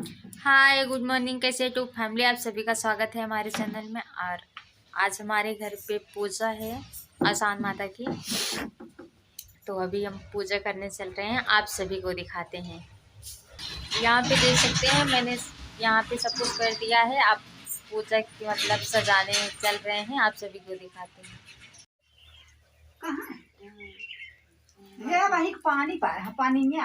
Hi good morning, कैसे to family. आप सभी का स्वागत है हमारे चैनल में। और आज हमारे घर पे पूजा है आसान माता की, तो अभी हम पूजा करने चल रहे हैं। आप सभी को दिखाते हैं। यहाँ पे देख सकते हैं, मैंने यहाँ पे सब कुछ कर दिया है। आप पूजा की मतलब सजाने चल रहे हैं। आप सभी को दिखाते हैं। ये भाई पानी पानी में